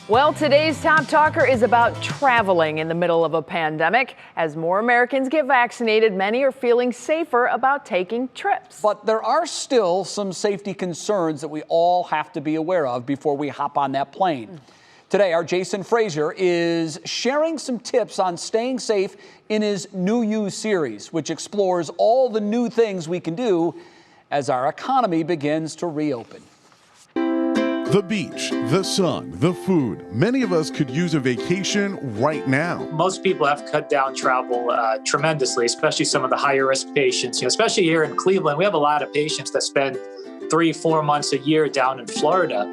Well, today's Top Talker is about traveling in the middle of a pandemic. As more Americans get vaccinated, many are feeling safer about taking trips. But there are still some safety concerns that we all have to be aware of before we hop on that plane. Today, our Jason Frazer is sharing some tips on staying safe in his New You series, which explores all the new things we can do as our economy begins to reopen. The beach, the sun, the food. Many of us could use a vacation right now. Most people have cut down travel tremendously, especially some of the higher risk patients. Especially here in Cleveland, we have a lot of patients that spend 3-4 months a year down in Florida.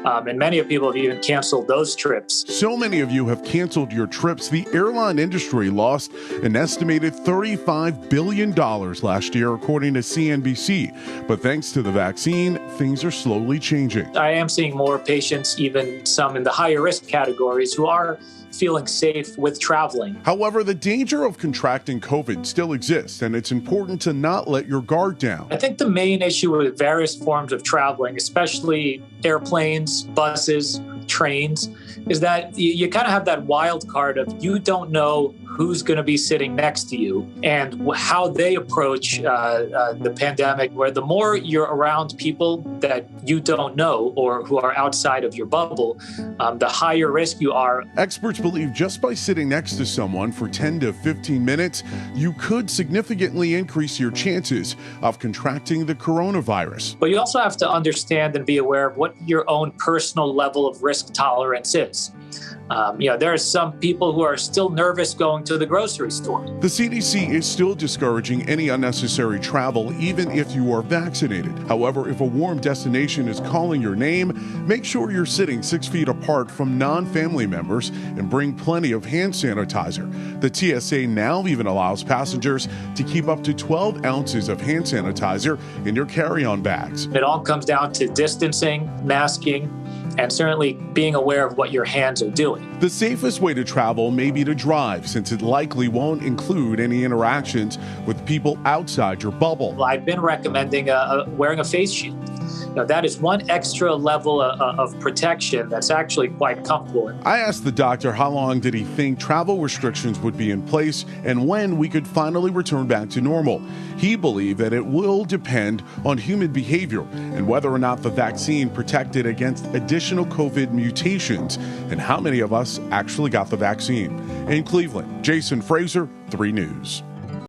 And many people have even canceled those trips. So many of you have canceled your trips. The airline industry lost an estimated $35 billion last year, according to CNBC. But thanks to the vaccine, things are slowly changing. I am seeing more patients, even some in the higher risk categories, who are feeling safe with traveling. However, the danger of contracting COVID still exists, and it's important to not let your guard down. I think the main issue with various forms of traveling, especially airplanes, buses, trains, is that you kind of have that wild card of you don't know who's going to be sitting next to you and how they approach the pandemic, where the more you're around people that you don't know or who are outside of your bubble, the higher risk you are. Experts believe just by sitting next to someone for 10 to 15 minutes, you could significantly increase your chances of contracting the coronavirus. But you also have to understand and be aware of what your own personal level of risk tolerance is. There are some people who are still nervous going to the grocery store. The CDC is still discouraging any unnecessary travel, even if you are vaccinated. However, if a warm destination is calling your name, make sure you're sitting 6 feet apart from non-family members and bring plenty of hand sanitizer. The TSA now even allows passengers to keep up to 12 ounces of hand sanitizer in your carry-on bags. It all comes down to distancing, masking, and certainly being aware of what your hands are doing. The safest way to travel may be to drive, since it likely won't include any interactions with people outside your bubble. I've been recommending wearing a face shield. That is one extra level of protection that's actually quite comfortable. I asked the doctor how long did he think travel restrictions would be in place and when we could finally return back to normal. He believed that it will depend on human behavior and whether or not the vaccine protected against additional COVID mutations and how many of us actually got the vaccine. In Cleveland, Jason Frazer, 3 News.